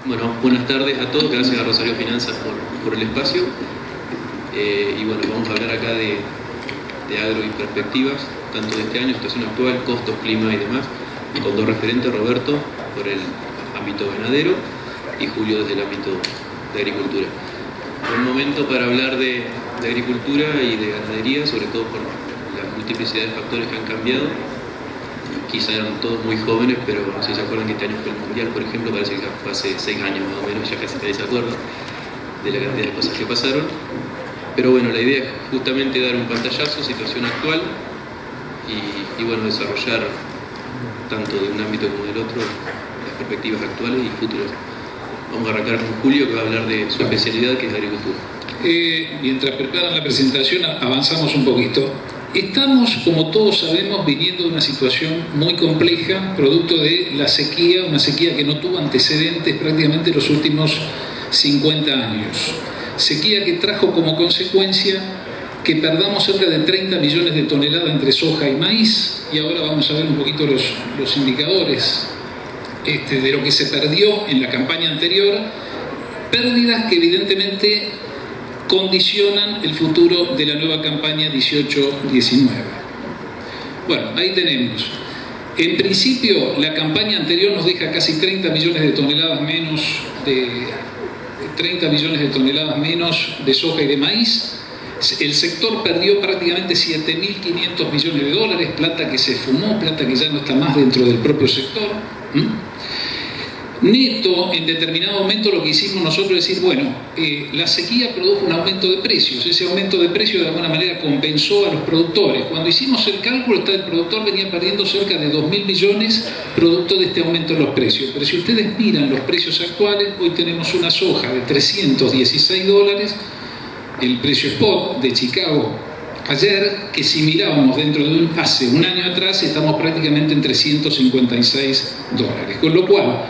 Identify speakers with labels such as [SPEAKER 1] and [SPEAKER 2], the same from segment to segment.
[SPEAKER 1] Bueno, buenas tardes a todos, gracias a Rosario Finanzas por el espacio. Y bueno, vamos a hablar acá de agro y perspectivas, tanto de este año, situación actual, costos, clima y demás, con dos referentes, Roberto por el ámbito ganadero y Julio desde el ámbito de agricultura. Un momento para hablar de agricultura y de ganadería, sobre todo por la multiplicidad de factores que han cambiado. Quizá eran todos muy jóvenes, pero no sé si se acuerdan que este año fue el Mundial, por ejemplo, parece que fue hace 6 años más o menos, ya casi nadie se acuerda de la cantidad de cosas que pasaron. Pero bueno, la idea es justamente dar un pantallazo, situación actual, y bueno, desarrollar tanto de un ámbito como del otro las perspectivas actuales y futuras. Vamos a arrancar con Julio, que va a hablar de su especialidad, que es agricultura.
[SPEAKER 2] Mientras preparan la presentación, avanzamos un poquito. Estamos, como todos sabemos, viniendo de una situación muy compleja, producto de la sequía, una sequía que no tuvo antecedentes prácticamente en los últimos 50 años. Sequía que trajo como consecuencia que perdamos cerca de 30 millones de toneladas entre soja y maíz, y ahora vamos a ver un poquito los indicadores de lo que se perdió en la campaña anterior, pérdidas que evidentemente condicionan el futuro de la nueva campaña 18-19. Bueno, ahí tenemos. En principio, la campaña anterior nos deja casi 30 millones de toneladas menos de soja y de maíz. El sector perdió prácticamente 7.500 millones de dólares, plata que se fumó, plata que ya no está más dentro del propio sector. Neto, en determinado momento lo que hicimos nosotros es decir, bueno, la sequía produjo un aumento de precios, ese aumento de precios de alguna manera compensó a los productores. Cuando hicimos el cálculo, el productor venía perdiendo cerca de 2.000 millones producto de este aumento en los precios. Pero si ustedes miran los precios actuales, hoy tenemos una soja de 316 dólares, el precio spot de Chicago ayer, que si mirábamos dentro de hace un año atrás, estamos prácticamente en 356 dólares. Con lo cual,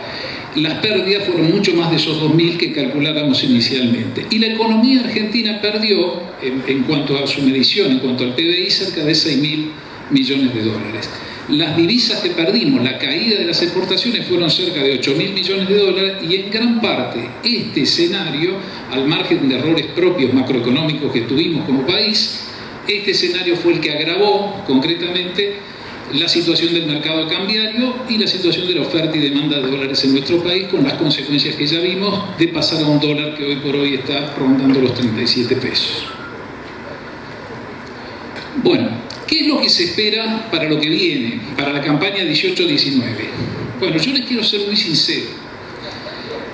[SPEAKER 2] las pérdidas fueron mucho más de esos 2.000 que calculáramos inicialmente. Y la economía argentina perdió, en cuanto a su medición, en cuanto al PBI, cerca de 6.000 millones de dólares. Las divisas que perdimos, la caída de las exportaciones, fueron cerca de 8.000 millones de dólares, y en gran parte este escenario, al margen de errores propios macroeconómicos que tuvimos como país, este escenario fue el que agravó concretamente la situación del mercado cambiario y la situación de la oferta y demanda de dólares en nuestro país, con las consecuencias que ya vimos de pasar a un dólar que hoy por hoy está rondando los 37 pesos. Bueno, ¿qué es lo que se espera para lo que viene, para la campaña 18-19? Bueno, yo les quiero ser muy sincero.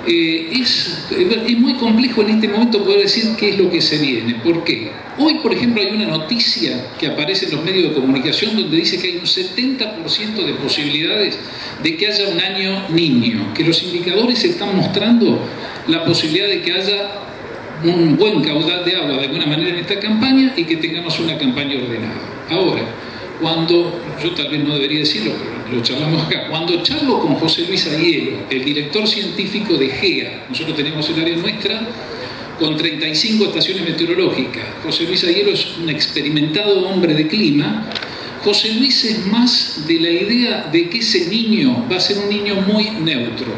[SPEAKER 2] Es muy complejo en este momento poder decir qué es lo que se viene. ¿Por qué? Hoy, por ejemplo, hay una noticia que aparece en los medios de comunicación donde dice que hay un 70% de posibilidades de que haya un año niño, que los indicadores están mostrando la posibilidad de que haya un buen caudal de agua de alguna manera en esta campaña y que tengamos una campaña ordenada. Ahora, cuando, yo tal vez no debería decirlo, pero lo charlamos acá, cuando charlo con José Luis Aguielo, el director científico de GEA, nosotros tenemos el área nuestra con 35 estaciones meteorológicas. José Luis Aguielo es un experimentado hombre de clima. José Luis es más de la idea de que ese niño va a ser un niño muy neutro.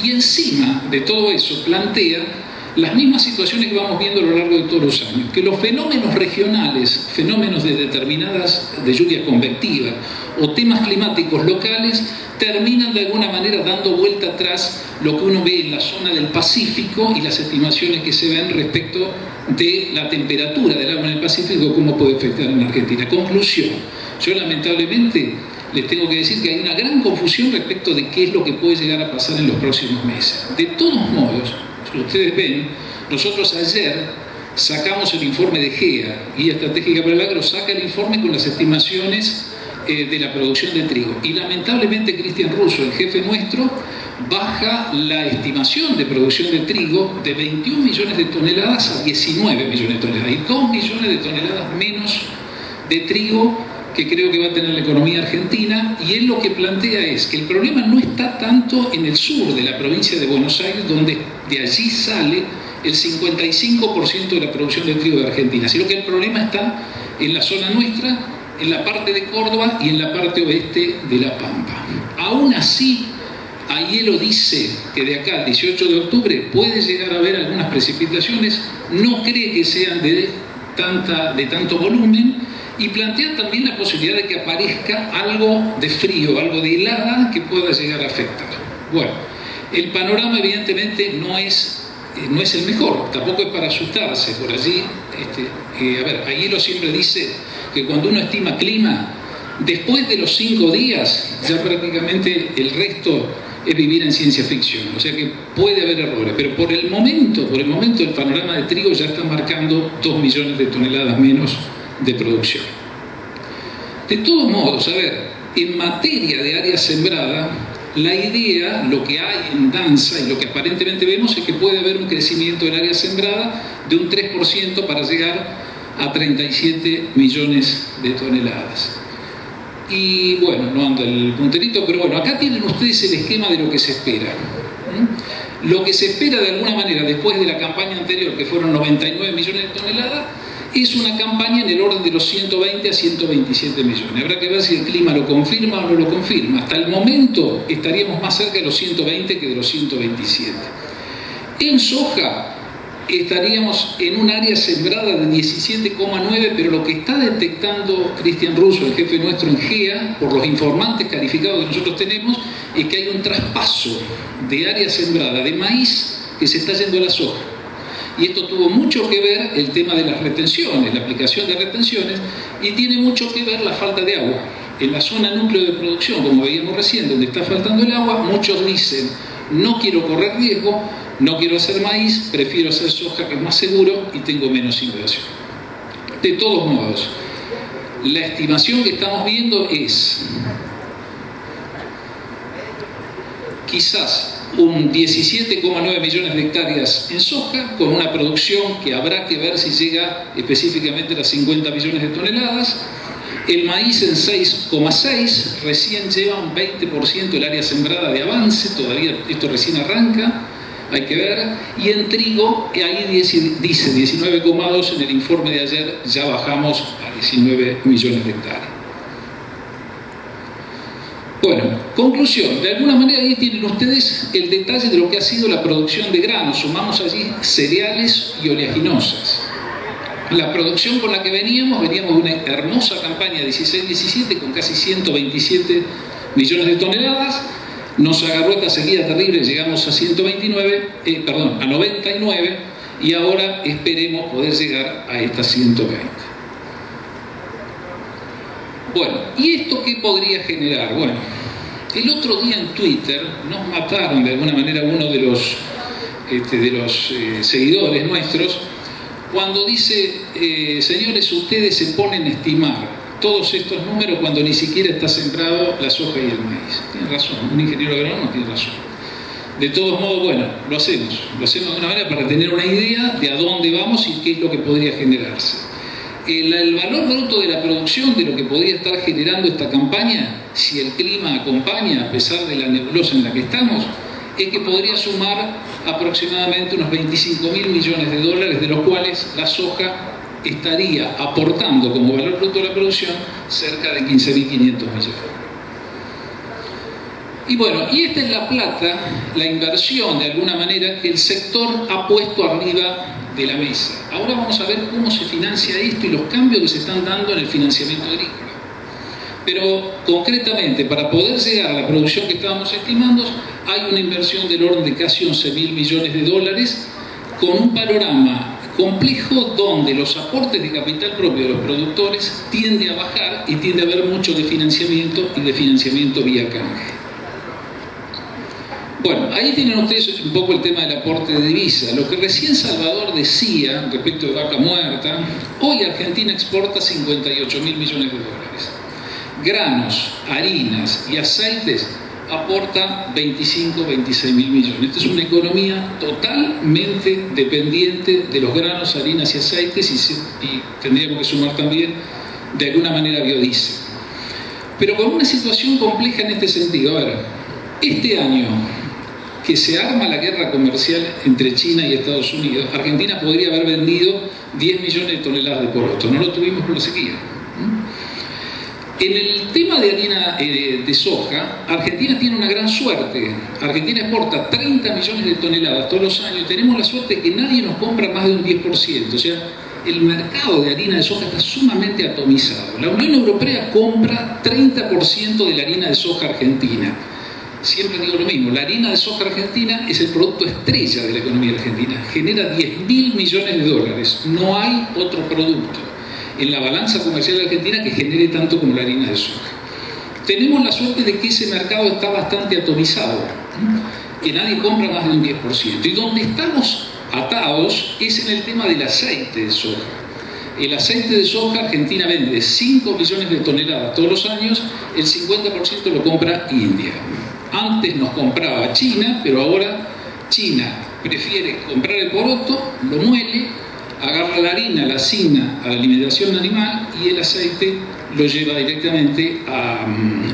[SPEAKER 2] Y encima de todo eso plantea las mismas situaciones que vamos viendo a lo largo de todos los años, que los fenómenos regionales, fenómenos de lluvia convectiva o temas climáticos locales, terminan de alguna manera dando vuelta atrás lo que uno ve en la zona del Pacífico y las estimaciones que se ven respecto de la temperatura del agua en el Pacífico, cómo puede afectar en la Argentina. Conclusión, yo lamentablemente les tengo que decir que hay una gran confusión respecto de qué es lo que puede llegar a pasar en los próximos meses. De todos modos, si ustedes ven, nosotros ayer sacamos el informe de GEA, Guía Estratégica para el Agro, saca el informe con las estimaciones de la producción de trigo. Y lamentablemente Cristian Russo, el jefe nuestro, baja la estimación de producción de trigo de 21 millones de toneladas a 19 millones de toneladas. Y 2 millones de toneladas menos de trigo que creo que va a tener la economía argentina, y él lo que plantea es que el problema no está tanto en el sur de la provincia de Buenos Aires, donde de allí sale el 55% de la producción de trigo de Argentina, sino que el problema está en la zona nuestra, en la parte de Córdoba y en la parte oeste de La Pampa. Aún así, Aiello dice que de acá al 18 de octubre puede llegar a haber algunas precipitaciones, no cree que sean de tanto volumen, y plantea también la posibilidad de que aparezca algo de frío, algo de helada que pueda llegar a afectar. Bueno, el panorama evidentemente no es el mejor, tampoco es para asustarse por allí. Aiello siempre dice que cuando uno estima clima, después de los 5 días, ya prácticamente el resto es vivir en ciencia ficción, o sea que puede haber errores, pero por el momento el panorama de trigo ya está marcando 2 millones de toneladas menos de producción. De todos modos, en materia de área sembrada, la idea, lo que hay en danza y lo que aparentemente vemos es que puede haber un crecimiento del área sembrada de un 3% para llegar a 37 millones de toneladas. Y bueno, no anda el punterito, pero bueno, acá tienen ustedes el esquema de lo que se espera. Lo que se espera de alguna manera después de la campaña anterior, que fueron 99 millones de toneladas, es una campaña en el orden de los 120 a 127 millones. Habrá que ver si el clima lo confirma o no lo confirma. Hasta el momento estaríamos más cerca de los 120 que de los 127. En soja estaríamos en un área sembrada de 17,9, pero lo que está detectando Cristian Russo, el jefe nuestro en GEA, por los informantes calificados que nosotros tenemos, es que hay un traspaso de área sembrada de maíz que se está yendo a la soja. Y esto tuvo mucho que ver el tema de las retenciones, la aplicación de retenciones, y tiene mucho que ver la falta de agua. En la zona núcleo de producción, como veíamos recién, donde está faltando el agua, muchos dicen, no quiero correr riesgo, no quiero hacer maíz, prefiero hacer soja, que es más seguro y tengo menos inversión. De todos modos, la estimación que estamos viendo es quizás un 17,9 millones de hectáreas en soja, con una producción que habrá que ver si llega específicamente a las 50 millones de toneladas. El maíz en 6,6, recién lleva un 20% el área sembrada de avance, todavía esto recién arranca, hay que ver. Y en trigo, ahí dice 19,2, en el informe de ayer ya bajamos a 19 millones de hectáreas. Bueno, conclusión, de alguna manera ahí tienen ustedes el detalle de lo que ha sido la producción de granos, sumamos allí cereales y oleaginosas. La producción con la que veníamos de una hermosa campaña 16-17 con casi 127 millones de toneladas, nos agarró esta sequía terrible, llegamos a 99 y ahora esperemos poder llegar a estas 120. Bueno, ¿y esto qué podría generar? Bueno, el otro día en Twitter nos mataron de alguna manera uno de los seguidores nuestros cuando dice, señores, ustedes se ponen a estimar todos estos números cuando ni siquiera está sembrado la soja y el maíz. Tiene razón, un ingeniero agrónomo tiene razón. De todos modos, bueno, lo hacemos de alguna manera para tener una idea de a dónde vamos y qué es lo que podría generarse. El valor bruto de la producción de lo que podría estar generando esta campaña, si el clima acompaña a pesar de la nebulosa en la que estamos, es que podría sumar aproximadamente unos 25.000 millones de dólares, de los cuales la soja estaría aportando como valor bruto de la producción cerca de 15.500 millones. Y bueno, y esta es la plata, la inversión de alguna manera que el sector ha puesto arriba de la mesa. Ahora vamos a ver cómo se financia esto y los cambios que se están dando en el financiamiento agrícola. Pero concretamente, para poder llegar a la producción que estábamos estimando, hay una inversión del orden de casi 11.000 millones de dólares, con un panorama complejo donde los aportes de capital propio de los productores tiende a bajar y tiende a haber mucho de financiamiento y de financiamiento vía canje. Bueno, ahí tienen ustedes un poco el tema del aporte de divisa. Lo que recién Salvador decía respecto de vaca muerta, hoy Argentina exporta 58.000 millones de dólares. Granos, harinas y aceites aporta 26.000 millones. Esta es una economía totalmente dependiente de los granos, harinas y aceites y tendríamos que sumar también de alguna manera biodiesel. Pero con una situación compleja en este sentido. A ver, este año que se arma la guerra comercial entre China y Estados Unidos, Argentina podría haber vendido 10 millones de toneladas de poroto. No lo tuvimos por la sequía. En el tema de harina de soja, Argentina tiene una gran suerte. Argentina exporta 30 millones de toneladas todos los años y tenemos la suerte de que nadie nos compra más de un 10%. O sea, el mercado de harina de soja está sumamente atomizado. La Unión Europea compra 30% de la harina de soja argentina. Siempre digo lo mismo, la harina de soja argentina es el producto estrella de la economía argentina. Genera 10.000 millones de dólares. No hay otro producto en la balanza comercial argentina que genere tanto como la harina de soja. Tenemos la suerte de que ese mercado está bastante atomizado, que nadie compra más de un 10%. Y donde estamos atados es en el tema del aceite de soja. El aceite de soja, Argentina vende 5 millones de toneladas todos los años, el 50% lo compra India. Antes nos compraba China, pero ahora China prefiere comprar el poroto, lo muele, agarra la harina, la asigna a la alimentación animal y el aceite lo lleva directamente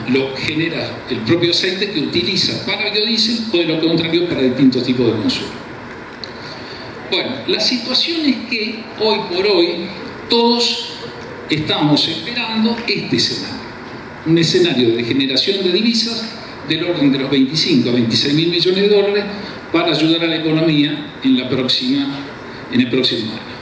[SPEAKER 2] lo genera el propio aceite que utiliza para biodiesel o de lo contrario para distintos tipos de consumo. Bueno, la situación es que hoy por hoy todos estamos esperando este escenario, un escenario de generación de divisas del orden de los 25 a 26 mil millones de dólares para ayudar a la economía en el próximo año.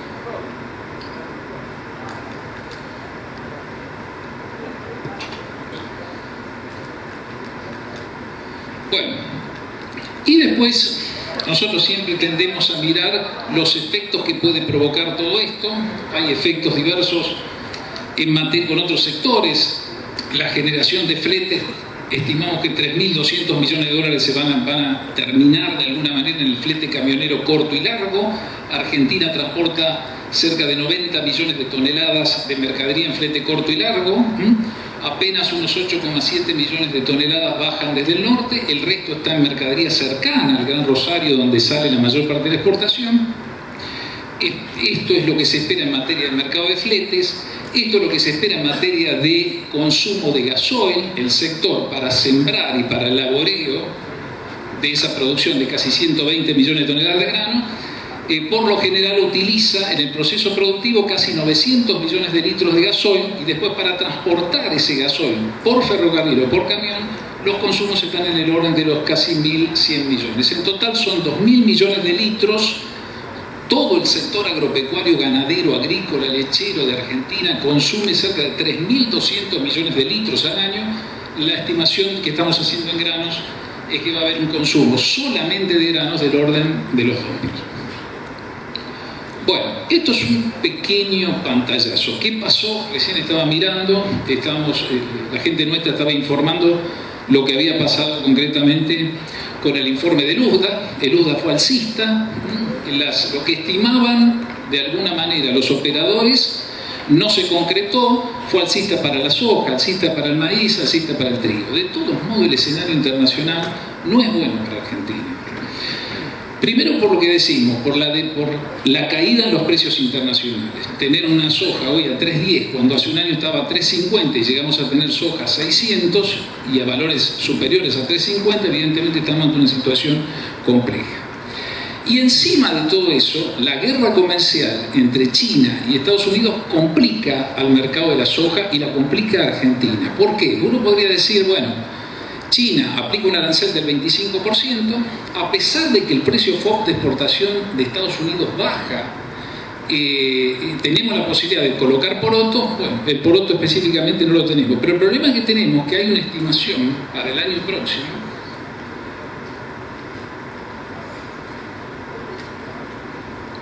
[SPEAKER 2] Bueno, y después nosotros siempre tendemos a mirar los efectos que puede provocar todo esto. Hay efectos diversos con otros sectores. La generación de fletes, estimamos que 3.200 millones de dólares se van a terminar de alguna manera en el flete camionero corto y largo. Argentina transporta cerca de 90 millones de toneladas de mercadería en flete corto y largo. Apenas unos 8,7 millones de toneladas bajan desde el norte, el resto está en mercadería cercana al Gran Rosario, donde sale la mayor parte de la exportación. Esto es lo que se espera en materia de mercado de fletes, esto es lo que se espera en materia de consumo de gasoil, el sector para sembrar y para el laboreo de esa producción de casi 120 millones de toneladas de grano. Por lo general utiliza en el proceso productivo casi 900 millones de litros de gasoil y después para transportar ese gasoil por ferrocarril o por camión, los consumos están en el orden de los casi 1.100 millones. En total son 2.000 millones de litros. Todo el sector agropecuario, ganadero, agrícola, lechero de Argentina consume cerca de 3.200 millones de litros al año. La estimación que estamos haciendo en granos es que va a haber un consumo solamente de granos del orden de los 2.000. Bueno, esto es un pequeño pantallazo. ¿Qué pasó? Recién estaba mirando, la gente nuestra estaba informando lo que había pasado concretamente con el informe del USDA. El USDA fue alcista. Lo que estimaban de alguna manera los operadores no se concretó, fue alcista para la soja, alcista para el maíz, alcista para el trigo. De todos modos, el escenario internacional no es bueno para Argentina. Primero por lo que decimos, por la caída en los precios internacionales. Tener una soja hoy a 3.10, cuando hace un año estaba a 3.50 y llegamos a tener soja a 600 y a valores superiores a 3.50, evidentemente estamos en una situación compleja. Y encima de todo eso, la guerra comercial entre China y Estados Unidos complica al mercado de la soja y la complica a Argentina. ¿Por qué? Uno podría decir, bueno, China aplica un arancel del 25%, a pesar de que el precio FOB de exportación de Estados Unidos baja, tenemos la posibilidad de colocar poroto. Bueno, el poroto específicamente no lo tenemos, pero el problema es que tenemos que hay una estimación para el año próximo.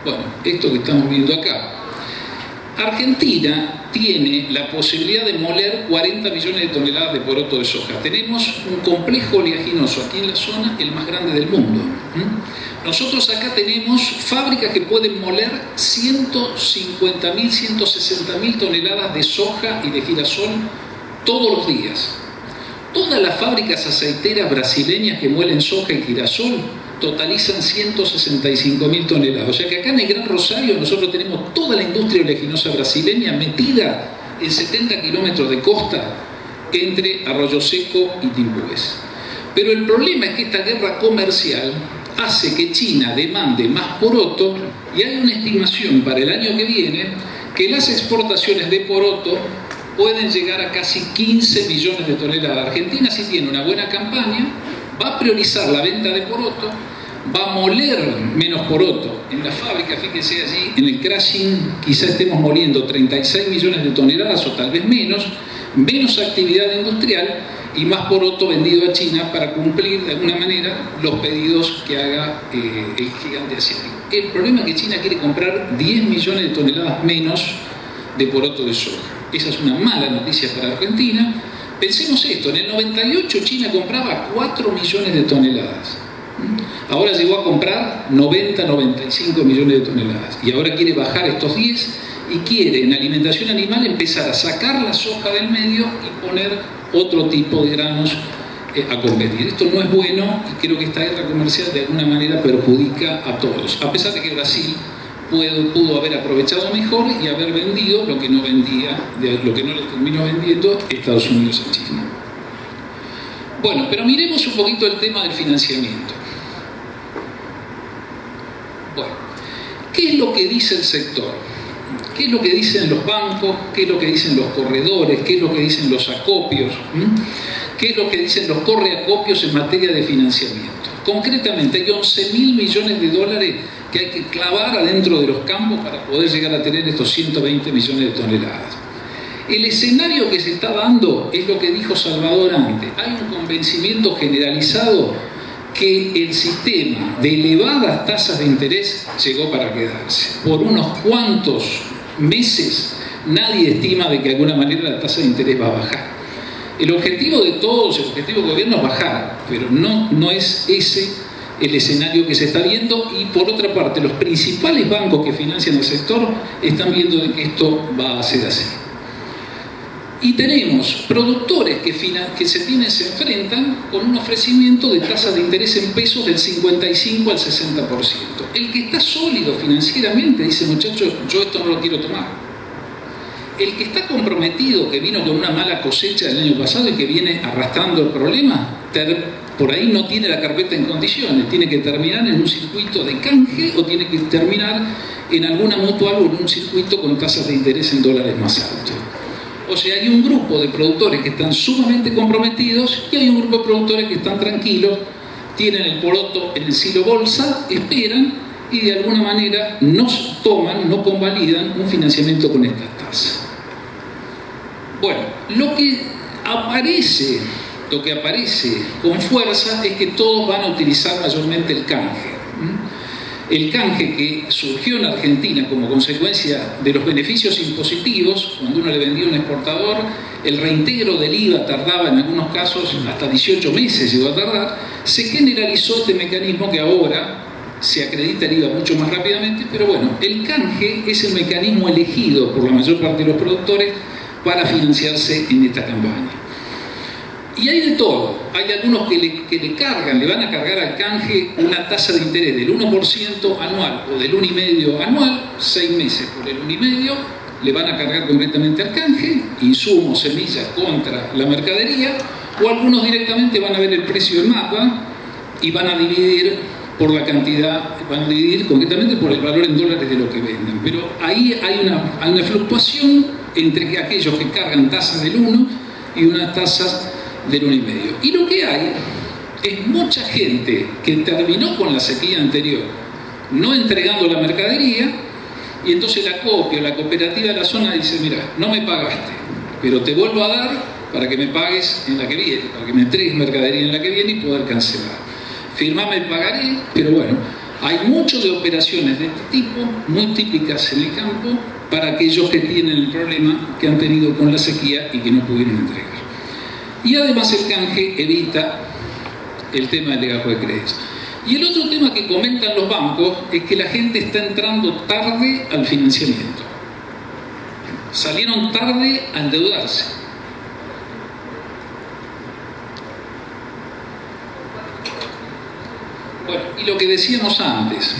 [SPEAKER 2] Bueno, esto que estamos viendo acá. Argentina tiene la posibilidad de moler 40 millones de toneladas de poroto de soja. Tenemos un complejo oleaginoso aquí en la zona, el más grande del mundo. Nosotros acá tenemos fábricas que pueden moler 150.000, 160.000 toneladas de soja y de girasol todos los días. Todas las fábricas aceiteras brasileñas que muelen soja y girasol totalizan 165.000 toneladas. O sea que acá en el Gran Rosario nosotros tenemos toda la industria oleaginosa brasileña metida en 70 kilómetros de costa entre Arroyo Seco y Timbúes. Pero el problema es que esta guerra comercial hace que China demande más poroto y hay una estimación para el año que viene que las exportaciones de poroto pueden llegar a casi 15 millones de toneladas. Argentina, si tiene una buena campaña, va a priorizar la venta de poroto, va a moler menos poroto. En la fábrica, fíjense allí, en el crushing quizá estemos moliendo 36 millones de toneladas o tal vez menos actividad industrial y más poroto vendido a China para cumplir de alguna manera los pedidos que haga el gigante asiático. El problema es que China quiere comprar 10 millones de toneladas menos de poroto de soja. Esa es una mala noticia para Argentina. Pensemos esto, en el 98 China compraba 4 millones de toneladas. Ahora llegó a comprar 90-95 millones de toneladas. Y ahora quiere bajar estos 10 y quiere en alimentación animal empezar a sacar la soja del medio y poner otro tipo de granos a competir. Esto no es bueno y creo que esta guerra comercial de alguna manera perjudica a todos. A pesar de que Brasil pudo haber aprovechado mejor y haber vendido lo que no vendía, lo que no le terminó vendiendo Estados Unidos a China. Bueno, pero miremos un poquito el tema del financiamiento. Bueno, ¿qué es lo que dice el sector? ¿Qué es lo que dicen los bancos? ¿Qué es lo que dicen los corredores? ¿Qué es lo que dicen los acopios? ¿Qué es lo que dicen los correacopios en materia de financiamiento? Concretamente, hay 11.000 millones de dólares que hay que clavar adentro de los campos para poder llegar a tener estos 120 millones de toneladas. El escenario que se está dando es lo que dijo Salvador antes. Hay un convencimiento generalizado que el sistema de elevadas tasas de interés llegó para quedarse. Por unos cuantos meses nadie estima de que de alguna manera la tasa de interés va a bajar. El objetivo de todos, el objetivo del gobierno es bajar, pero no es ese el escenario que se está viendo, y por otra parte los principales bancos que financian el sector están viendo de que esto va a ser así. Y tenemos productores que se enfrentan con un ofrecimiento de tasas de interés en pesos del 55 al 60%. El que está sólido financieramente dice, muchachos, yo esto no lo quiero tomar. El que está comprometido, que vino con una mala cosecha del año pasado y que viene arrastrando el problema, por ahí no tiene la carpeta en condiciones, tiene que terminar en un circuito de canje o tiene que terminar en alguna mutual o en un circuito con tasas de interés en dólares más altos. O sea, hay un grupo de productores que están sumamente comprometidos y hay un grupo de productores que están tranquilos, tienen el poroto en el silo bolsa, esperan y de alguna manera no convalidan un financiamiento con estas tasas. Bueno, lo que aparece con fuerza es que todos van a utilizar mayormente el canje. El canje que surgió en Argentina como consecuencia de los beneficios impositivos, cuando uno le vendía a un exportador, el reintegro del IVA tardaba en algunos casos hasta 18 meses, llegó a tardar, se generalizó este mecanismo que ahora se acredita el IVA mucho más rápidamente, pero bueno, el canje es el mecanismo elegido por la mayor parte de los productores para financiarse en esta campaña. Y hay de todo. Hay algunos que le van a cargar al canje una tasa de interés del 1% anual o del 1,5% anual, 6 meses por el 1,5%, le van a cargar concretamente al canje, insumos, semillas contra la mercadería, o algunos directamente van a ver el precio del mapa y van a dividir por la cantidad, van a dividir concretamente por el valor en dólares de lo que venden. Pero ahí hay una fluctuación entre aquellos que cargan tasas del 1 y unas tasas del 1,5%. Y lo que hay es mucha gente que terminó con la sequía anterior no entregando la mercadería, y entonces la cooperativa de la zona dice, mira, no me pagaste, pero te vuelvo a dar para que me pagues en la que viene, para que me entregues mercadería en la que viene y poder cancelar. Firmame el pagaré, pero bueno, hay muchas de operaciones de este tipo, muy típicas en el campo, para aquellos que tienen el problema que han tenido con la sequía y que no pudieron entregar. Y además el canje evita el tema del legajo de créditos. Y el otro tema que comentan los bancos es que la gente está entrando tarde al financiamiento. Salieron tarde a endeudarse. Bueno, y lo que decíamos antes,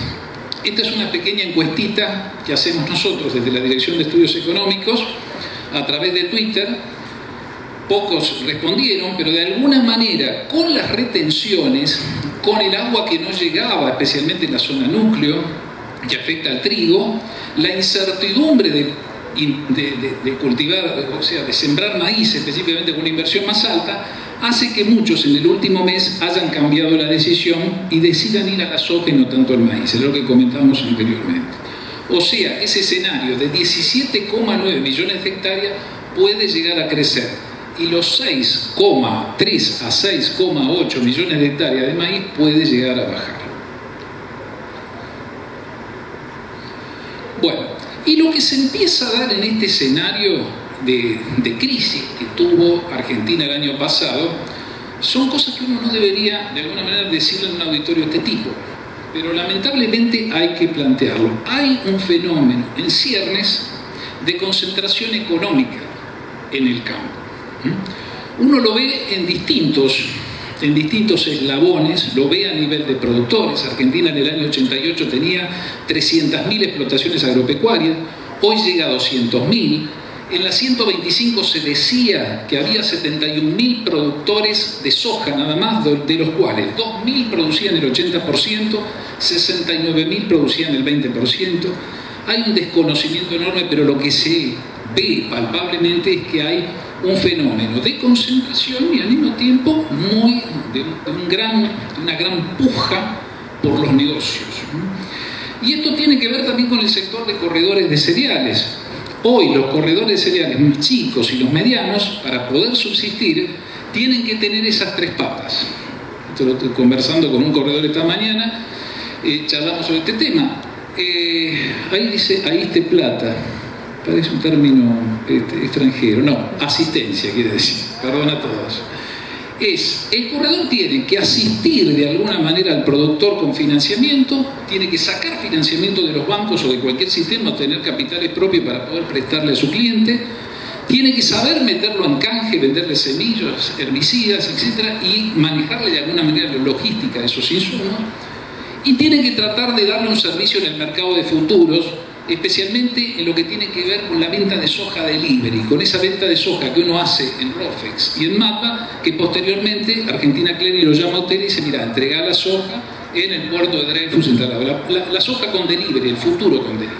[SPEAKER 2] esta es una pequeña encuestita que hacemos nosotros desde la Dirección de Estudios Económicos a través de Twitter. Pocos respondieron, pero de alguna manera, con las retenciones, con el agua que no llegaba, especialmente en la zona núcleo, que afecta al trigo, la incertidumbre de de cultivar, o sea, de sembrar maíz específicamente con una inversión más alta, hace que muchos en el último mes hayan cambiado la decisión y decidan ir a la soja y no tanto al maíz, es lo que comentamos anteriormente. O sea, ese escenario de 17,9 millones de hectáreas puede llegar a crecer y los 6,3 a 6,8 millones de hectáreas de maíz puede llegar a bajar. Bueno, y lo que se empieza a dar en este escenario de crisis que tuvo Argentina el año pasado son cosas que uno no debería de alguna manera decirle en un auditorio de este tipo, pero lamentablemente hay que plantearlo. Hay un fenómeno en ciernes de concentración económica en el campo. Uno lo ve en distintos eslabones, lo ve a nivel de productores. Argentina en el año 88 tenía 300.000 explotaciones agropecuarias, hoy llega a 200.000. En la 125 se decía que había 71.000 productores de soja nada más, de los cuales 2.000 producían el 80%, 69.000 producían el 20%. Hay un desconocimiento enorme, pero lo que se ve palpablemente es que hay un fenómeno de concentración y al mismo tiempo de una gran puja por los negocios. Y esto tiene que ver también con el sector de corredores de cereales. Hoy los corredores de cereales más chicos y los medianos, para poder subsistir, tienen que tener esas tres patas. Esto lo estoy conversando con un corredor esta mañana, charlamos sobre este tema. Ahí dice, ahí esté plata. Parece un término extranjero. No, asistencia quiere decir. Perdón a todos. El corredor tiene que asistir de alguna manera al productor con financiamiento, tiene que sacar financiamiento de los bancos o de cualquier sistema, tener capitales propios para poder prestarle a su cliente, tiene que saber meterlo en canje, venderle semillas, herbicidas, etc., y manejarle de alguna manera la logística de esos insumos, y tiene que tratar de darle un servicio en el mercado de futuros, especialmente en lo que tiene que ver con la venta de soja delivery, con esa venta de soja que uno hace en Rofex y en MAPA, que posteriormente Argentina Clearing lo llama a usted y dice, mira, entrega la soja en el puerto de Dreyfus instalado, la soja con delivery, el futuro con delivery.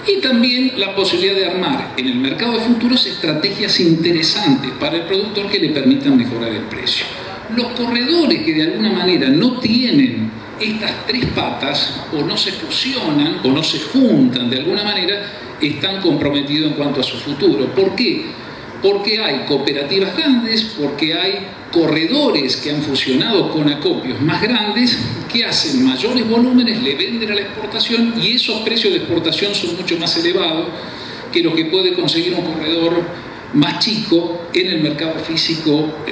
[SPEAKER 2] Y también la posibilidad de armar en el mercado de futuros estrategias interesantes para el productor que le permitan mejorar el precio. Los corredores que de alguna manera no tienen estas tres patas, o no se fusionan o no se juntan de alguna manera, están comprometidos en cuanto a su futuro. ¿Por qué? Porque hay cooperativas grandes, porque hay corredores que han fusionado con acopios más grandes, que hacen mayores volúmenes, le venden a la exportación, y esos precios de exportación son mucho más elevados que lo que puede conseguir un corredor más chico en el mercado físico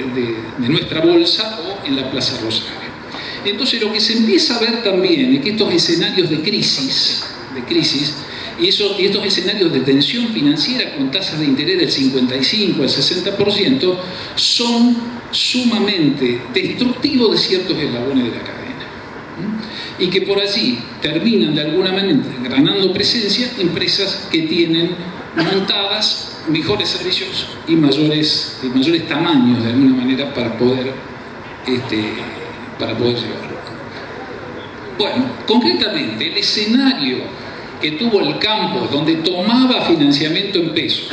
[SPEAKER 2] de nuestra bolsa o en la Plaza Rosario. Entonces lo que se empieza a ver también es que estos escenarios de crisis y estos escenarios de tensión financiera con tasas de interés del 55 al 60% son sumamente destructivos de ciertos eslabones de la cadena. Y que por allí terminan de alguna manera ganando presencia empresas que tienen montadas mejores servicios y mayores tamaños de alguna manera para poder llevarlo. Bueno, concretamente, el escenario que tuvo el campo, donde tomaba financiamiento en pesos,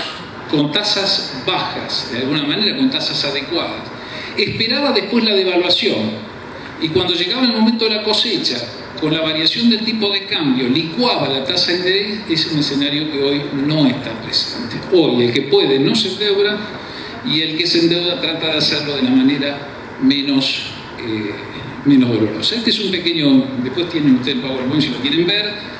[SPEAKER 2] con tasas bajas, de alguna manera con tasas adecuadas, esperaba después la devaluación, y cuando llegaba el momento de la cosecha, con la variación del tipo de cambio, licuaba la tasa de interés, es un escenario que hoy no está presente. Hoy el que puede no se endeuda, y el que se endeuda trata de hacerlo de la manera menos dolorosa. Este es un pequeño, después tienen ustedes el PowerPoint si lo quieren ver.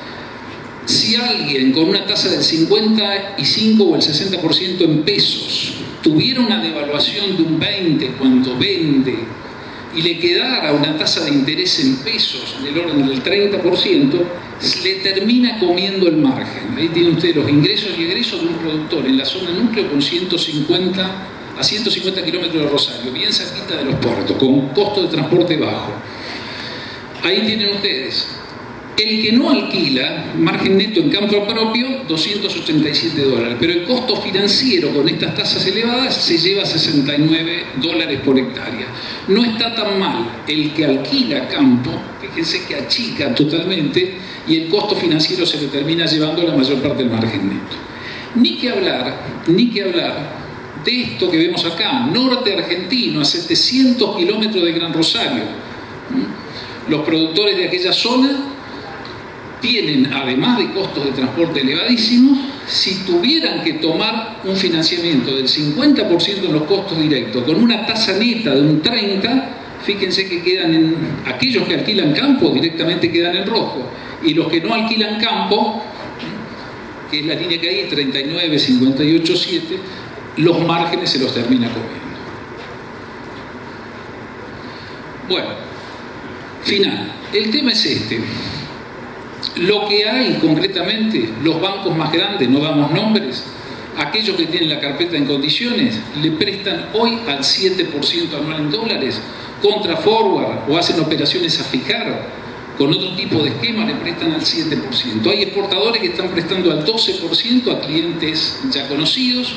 [SPEAKER 2] Si alguien con una tasa del 55 o el 60% en pesos tuviera una devaluación de un 20 cuando vende y le quedara una tasa de interés en pesos del orden del 30%, le termina comiendo el margen. Ahí tienen ustedes los ingresos y egresos de un productor en la zona núcleo con 150 kilómetros de Rosario, bien cerquita de los puertos, con costo de transporte bajo. Ahí tienen ustedes. El que no alquila, margen neto en campo propio, $287, pero el costo financiero con estas tasas elevadas se lleva $69 por hectárea. No está tan mal el que alquila campo, fíjense que achica totalmente y el costo financiero se le termina llevando la mayor parte del margen neto. Ni que hablar de esto que vemos acá, norte argentino, a 700 kilómetros de Gran Rosario. Los productores de aquella zona tienen, además de costos de transporte elevadísimos, si tuvieran que tomar un financiamiento del 50% en los costos directos, con una tasa neta de un 30%, fíjense que quedan aquellos que alquilan campo directamente quedan en rojo, y los que no alquilan campo, que es la línea que hay, 39, 58, 7, los márgenes se los termina comiendo. Bueno, final. El tema es este. Lo que hay concretamente, los bancos más grandes, no damos nombres, aquellos que tienen la carpeta en condiciones, le prestan hoy al 7% anual en dólares, contra forward, o hacen operaciones a fijar, con otro tipo de esquema le prestan al 7%. Hay exportadores que están prestando al 12% a clientes ya conocidos.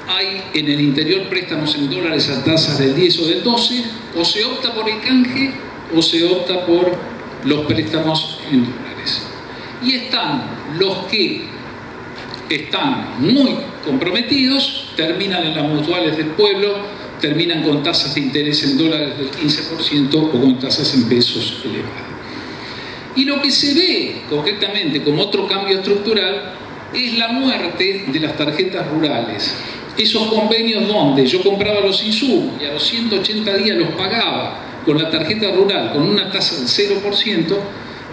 [SPEAKER 2] Hay en el interior préstamos en dólares a tasas del 10 o del 12. O se opta por el canje o se opta por los préstamos en dólares. Y están los que están muy comprometidos, terminan en las mutuales del pueblo, terminan con tasas de interés en dólares del 15% o con tasas en pesos elevadas. Y lo que se ve concretamente como otro cambio estructural es la muerte de las tarjetas rurales. Esos convenios donde yo compraba los insumos y a los 180 días los pagaba con la tarjeta rural con una tasa del 0%,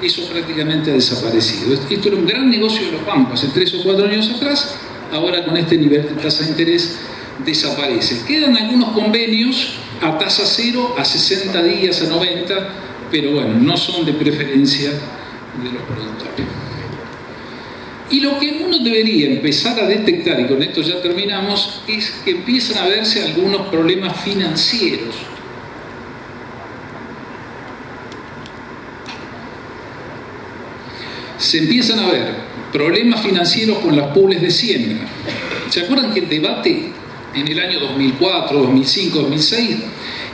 [SPEAKER 2] eso prácticamente ha desaparecido. Esto era un gran negocio de los bancos hace 3 o 4 años atrás, ahora con este nivel de tasa de interés desaparece. Quedan algunos convenios a tasa 0, a 60 días, a 90, pero bueno, no son de preferencia de los productores. Y lo que uno debería empezar a detectar, y con esto ya terminamos, es que empiezan a verse algunos problemas financieros. Se empiezan a ver problemas financieros con las pools de siembra. ¿Se acuerdan que el debate en el año 2004, 2005, 2006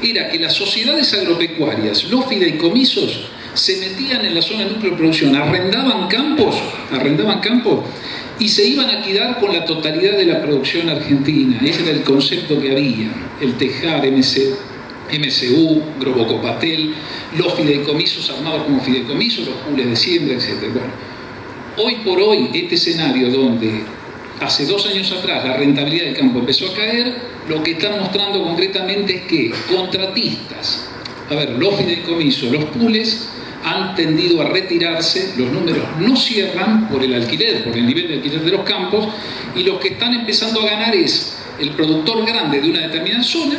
[SPEAKER 2] era que las sociedades agropecuarias, los fideicomisos, se metían en la zona de núcleo de producción, arrendaban campos y se iban a quedar con la totalidad de la producción argentina? Ese era el concepto que había, el Tejar, MSU, Grobocopatel, los fideicomisos armados como fideicomisos, los pools de siembra, etc. Bueno, hoy por hoy, este escenario donde hace 2 años atrás la rentabilidad del campo empezó a caer, lo que están mostrando concretamente es que contratistas, los fideicomisos, los pools, han tendido a retirarse, los números no cierran por el alquiler, por el nivel de alquiler de los campos, y lo que están empezando a ganar es el productor grande de una determinada zona,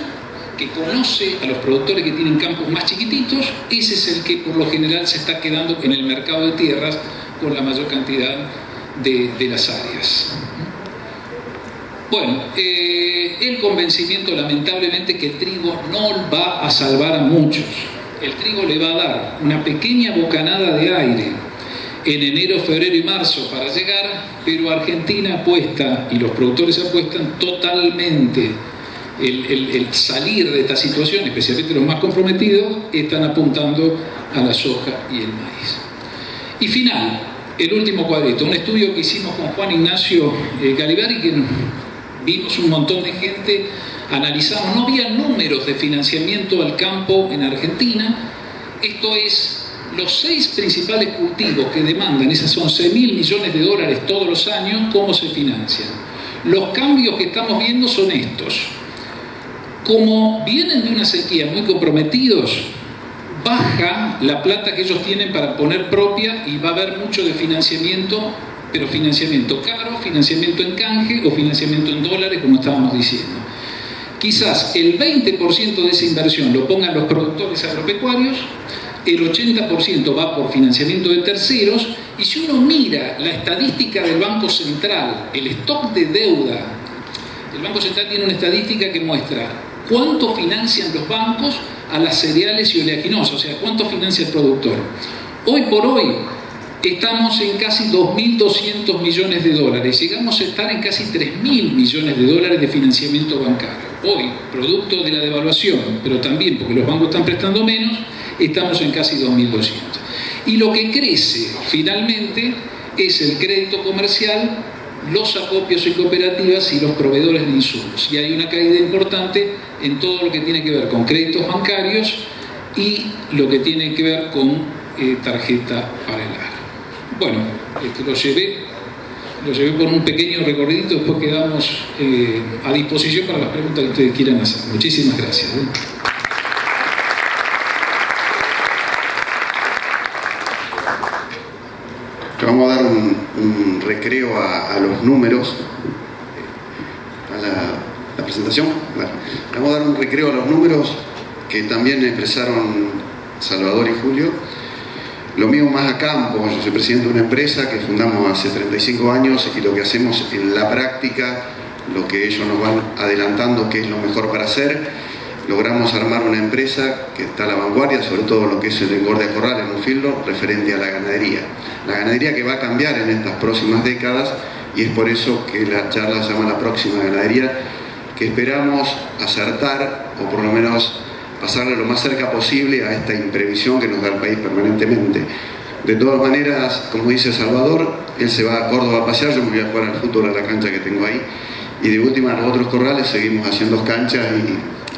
[SPEAKER 2] que conoce a los productores que tienen campos más chiquititos. Ese es el que por lo general se está quedando en el mercado de tierras con la mayor cantidad de las áreas. Bueno, el convencimiento lamentablemente que el trigo no va a salvar a muchos. El trigo le va a dar una pequeña bocanada de aire en enero, febrero y marzo para llegar, pero Argentina apuesta y los productores apuestan totalmente el salir de esta situación, especialmente los más comprometidos, están apuntando a la soja y el maíz. Y final, el último cuadrito, un estudio que hicimos con Juan Ignacio Galibari, que vimos un montón de gente, analizamos, no había números de financiamiento al campo en Argentina. Esto es, los 6 principales cultivos que demandan esas 11.000 millones de dólares todos los años, ¿cómo se financian? Los cambios que estamos viendo son estos. Como vienen de una sequía muy comprometidos, baja la plata que ellos tienen para poner propia y va a haber mucho de financiamiento, pero financiamiento caro, financiamiento en canje o financiamiento en dólares, como estábamos diciendo. Quizás el 20% de esa inversión lo pongan los productores agropecuarios, el 80% va por financiamiento de terceros, y si uno mira la estadística del Banco Central, el stock de deuda, el Banco Central tiene una estadística que muestra cuánto financian los bancos a las cereales y oleaginosas, o sea, cuánto financia el productor. Hoy por hoy estamos en casi 2.200 millones de dólares, llegamos a estar en casi 3.000 millones de dólares de financiamiento bancario. Hoy, producto de la devaluación, pero también porque los bancos están prestando menos, estamos en casi 2.200. Y lo que crece finalmente es el crédito comercial los acopios y cooperativas y los proveedores de insumos. Y hay una caída importante en todo lo que tiene que ver con créditos bancarios y lo que tiene que ver con tarjeta para el agro. Bueno, lo llevé por un pequeño recorrido, después quedamos a disposición para las preguntas que ustedes quieran hacer. Muchísimas gracias.
[SPEAKER 3] Vamos a dar un recreo a los números, a la presentación. Bueno, vamos a dar un recreo a los números que también expresaron Salvador y Julio. Lo mío más a campo. Yo soy presidente de una empresa que fundamos hace 35 años y lo que hacemos en la práctica, lo que ellos nos van adelantando que es lo mejor para hacer. Logramos armar una empresa que está a la vanguardia, sobre todo lo que es el engorde de corral en un filtro, referente a la ganadería. La ganadería que va a cambiar en estas próximas décadas, y es por eso que la charla se llama La Próxima Ganadería, que esperamos acertar, o por lo menos pasarle lo más cerca posible a esta imprevisión que nos da el país permanentemente. De todas maneras, como dice Salvador, él se va a Córdoba a pasear, yo me voy a jugar al fútbol a la cancha que tengo ahí, y de última los otros corrales seguimos haciendo canchas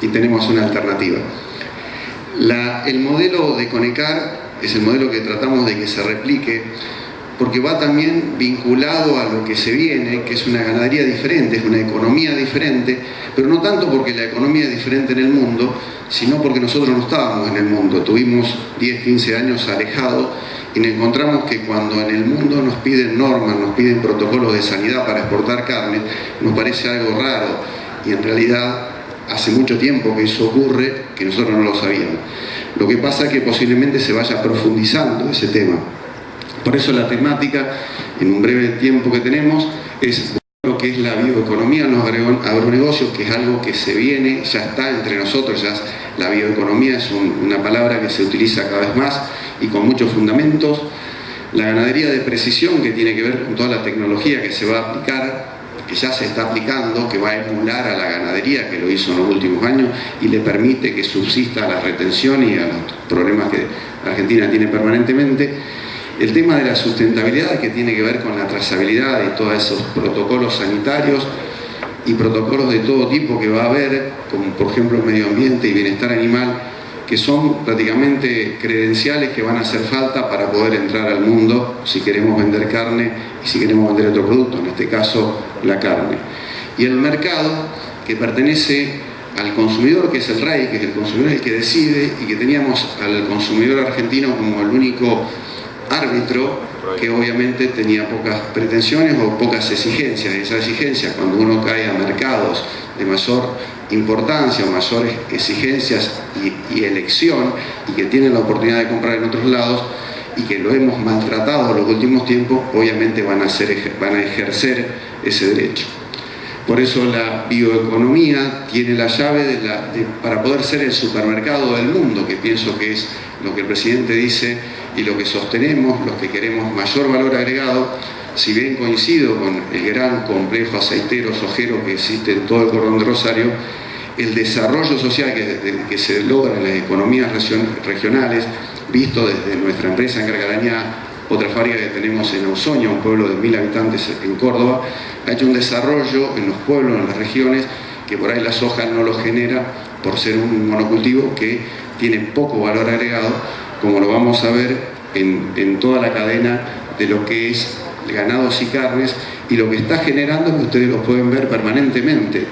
[SPEAKER 3] y tenemos una alternativa. El modelo de Conecar es el modelo que tratamos de que se replique, porque va también vinculado a lo que se viene, que es una ganadería diferente, es una economía diferente, pero no tanto porque la economía es diferente en el mundo, sino porque nosotros no estábamos en el mundo, tuvimos 10, 15 años alejados y nos encontramos que cuando en el mundo nos piden normas, nos piden protocolos de sanidad para exportar carne, nos parece algo raro y en realidad hace mucho tiempo que eso ocurre, que nosotros no lo sabíamos. Lo que pasa es que posiblemente se vaya profundizando ese tema. Por eso la temática, en un breve tiempo que tenemos, es lo que es la bioeconomía en los agronegocios, que es algo que se viene, ya está entre nosotros, ya la bioeconomía es una palabra que se utiliza cada vez más y con muchos fundamentos. La ganadería de precisión, que tiene que ver con toda la tecnología que se va a aplicar, que ya se está aplicando, que va a emular a la ganadería, que lo hizo en los últimos años y le permite que subsista a la retención y a los problemas que Argentina tiene permanentemente. El tema de la sustentabilidad, que tiene que ver con la trazabilidad de todos esos protocolos sanitarios y protocolos de todo tipo que va a haber, como por ejemplo medio ambiente y bienestar animal, que son prácticamente credenciales que van a hacer falta para poder entrar al mundo si queremos vender carne y si queremos vender otro producto, en este caso la carne. Y el mercado, que pertenece al consumidor, que es el rey, que es el consumidor el que decide, y que teníamos al consumidor argentino como el único árbitro, que obviamente tenía pocas pretensiones o pocas exigencias. Esa exigencia, cuando uno cae a mercados de mayor importancia o mayores exigencias y elección, y que tienen la oportunidad de comprar en otros lados y que lo hemos maltratado en los últimos tiempos, obviamente van a ejercer ese derecho. Por eso la bioeconomía tiene la llave para poder ser el supermercado del mundo, que pienso que es lo que el presidente dice y lo que sostenemos, los que queremos mayor valor agregado. Si bien coincido con el gran complejo aceitero sojero que existe en todo el cordón de Rosario, el desarrollo social que se logra en las economías regionales, visto desde nuestra empresa en Carcarañá, otra fábrica que tenemos en Ausonia, un pueblo de 1000 habitantes en Córdoba, ha hecho un desarrollo en los pueblos, en las regiones, que por ahí la soja no lo genera por ser un monocultivo que tiene poco valor agregado, como lo vamos a ver en toda la cadena de lo que es ganados y carnes, y lo que está generando, que ustedes lo pueden ver permanentemente.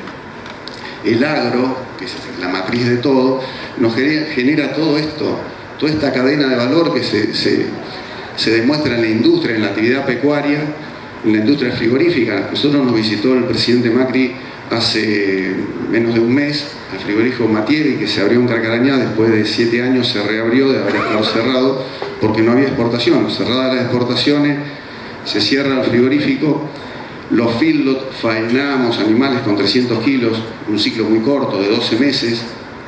[SPEAKER 3] El agro, que es la matriz de todo, nos genera todo esto, toda esta cadena de valor que se demuestra en la industria, en la actividad pecuaria, en la industria frigorífica. Nosotros nos visitó el presidente Macri hace menos de un mes, al frigorífico Mattieri, que se abrió en Carcarañá, después de 7 años se reabrió de haber estado cerrado porque no había exportación. Cerradas las exportaciones, se cierra el frigorífico, los feedlot, faenábamos animales con 300 kilos, un ciclo muy corto de 12 meses,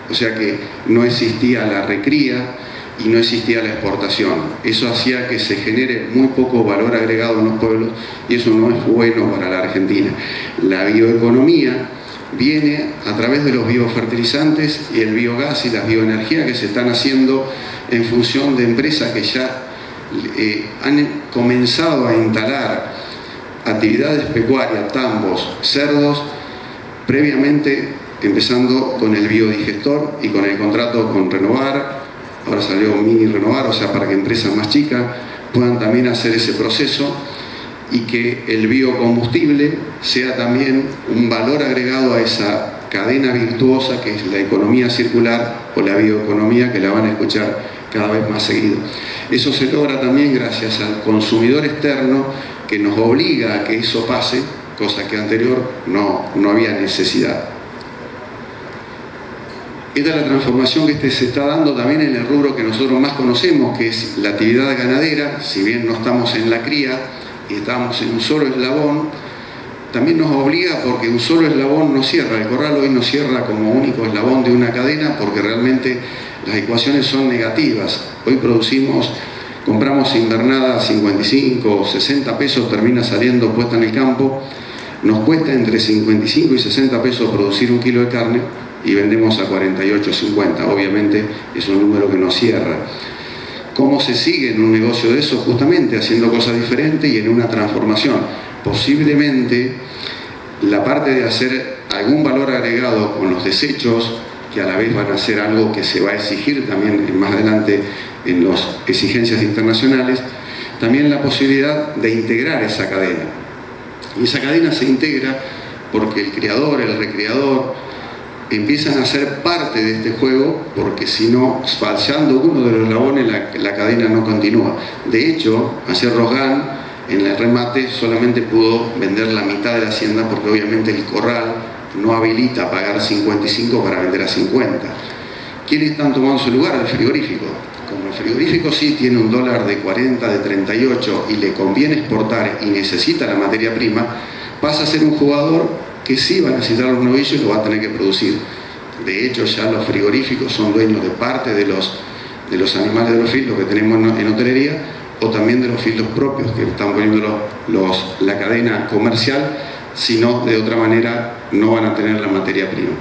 [SPEAKER 3] o sea que no existía la recría y no existía la exportación. Eso hacía que se genere muy poco valor agregado en los pueblos y eso no es bueno para la Argentina. La bioeconomía viene a través de los biofertilizantes y el biogás y las bioenergías que se están haciendo en función de empresas que ya han comenzado a instalar actividades pecuarias, tambos, cerdos, previamente empezando con el biodigestor y con el contrato con Renovar. Ahora salió Mini Renovar, o sea, para que empresas más chicas puedan también hacer ese proceso y que el biocombustible sea también un valor agregado a esa cadena virtuosa que es la economía circular o la bioeconomía, que la van a escuchar cada vez más seguido. Eso se logra también gracias al consumidor externo que nos obliga a que eso pase, cosa que anterior no había necesidad. Esta es la transformación que se está dando también en el rubro que nosotros más conocemos, que es la actividad ganadera. Si bien no estamos en la cría y estamos en un solo eslabón, también nos obliga porque un solo eslabón no cierra. El corral hoy no cierra como único eslabón de una cadena porque realmente las ecuaciones son negativas. Hoy compramos invernada a 55 o 60 pesos, termina saliendo puesta en el campo. Nos cuesta entre 55 y 60 pesos producir un kilo de carne y vendemos a 48.50. Obviamente es un número que no cierra. ¿Cómo se sigue en un negocio de eso? Justamente haciendo cosas diferentes y en una transformación. Posiblemente la parte de hacer algún valor agregado con los desechos, que a la vez van a ser algo que se va a exigir también más adelante en las exigencias internacionales, también la posibilidad de integrar esa cadena. Y esa cadena se integra porque el criador, el recreador, empiezan a ser parte de este juego, porque si no, fallando uno de los eslabones, la cadena no continúa. De hecho, ayer Rosgan, en el remate, solamente pudo vender la mitad de la hacienda, porque obviamente el corral no habilita pagar 55 para vender a 50. ¿Quiénes están tomando su lugar? El frigorífico. Como el frigorífico sí tiene un dólar de 40, de 38 y le conviene exportar y necesita la materia prima, pasa a ser un jugador que sí va a necesitar los novillos y lo va a tener que producir. De hecho, ya los frigoríficos son dueños de parte de los animales de los filos que tenemos en hotelería, o también de los filos propios que están poniendo la cadena comercial, si no, de otra manera no van a tener la materia prima.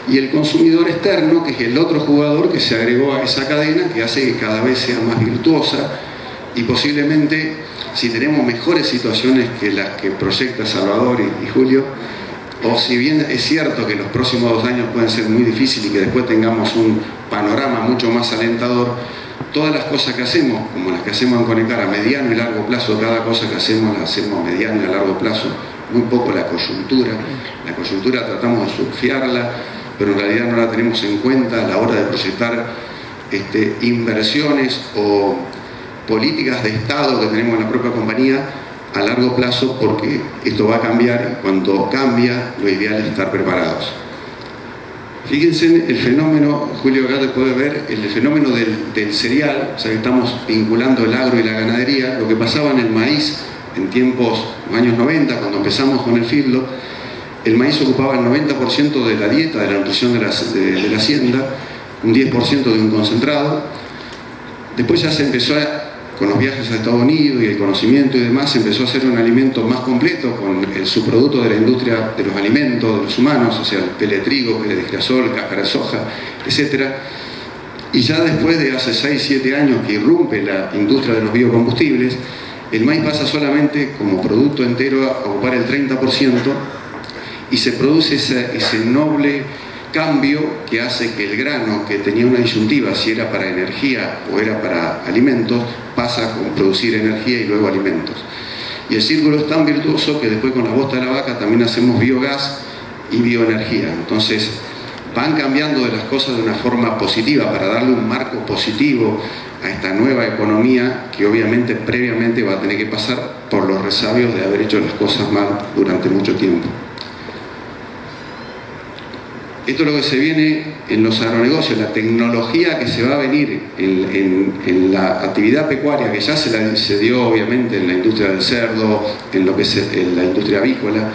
[SPEAKER 3] Y el consumidor externo, que es el otro jugador que se agregó a esa cadena, que hace que cada vez sea más virtuosa, y posiblemente, si tenemos mejores situaciones que las que proyecta Salvador y Julio, o si bien es cierto que los próximos 2 años pueden ser muy difíciles y que después tengamos un panorama mucho más alentador, todas las cosas que hacemos, como las que hacemos en Conectar a mediano y largo plazo, cada cosa que hacemos la hacemos a mediano y a largo plazo, muy poco la coyuntura. La coyuntura tratamos de surfearla, pero en realidad no la tenemos en cuenta a la hora de proyectar inversiones o políticas de Estado que tenemos en la propia compañía a largo plazo, porque esto va a cambiar y cuando cambia lo ideal es estar preparados. Fíjense el fenómeno, Julio acá te puede ver, el fenómeno del cereal, o sea que estamos vinculando el agro y la ganadería. Lo que pasaba en el maíz en tiempos, años 90, cuando empezamos con el fidlo, el maíz ocupaba el 90% de la dieta, de la nutrición de la hacienda, un 10% de un concentrado. Después ya se empezó con los viajes a Estados Unidos y el conocimiento y demás, se empezó a hacer un alimento más completo con el subproducto de la industria de los alimentos, de los humanos, o sea, el pele de trigo, pele de girasol, cáscara de soja, etc. Y ya después de hace 6-7 años que irrumpe la industria de los biocombustibles, el maíz pasa solamente como producto entero a ocupar el 30% y se produce ese noble cambio que hace que el grano, que tenía una disyuntiva si era para energía o era para alimentos, pasa a producir energía y luego alimentos. Y el círculo es tan virtuoso que después con la bosta de la vaca también hacemos biogás y bioenergía. Entonces van cambiando de las cosas de una forma positiva para darle un marco positivo a esta nueva economía que obviamente previamente va a tener que pasar por los resabios de haber hecho las cosas mal durante mucho tiempo. Esto es lo que se viene en los agronegocios, la tecnología que se va a venir en la actividad pecuaria, que ya se dio obviamente en la industria del cerdo, en lo que es en la industria avícola.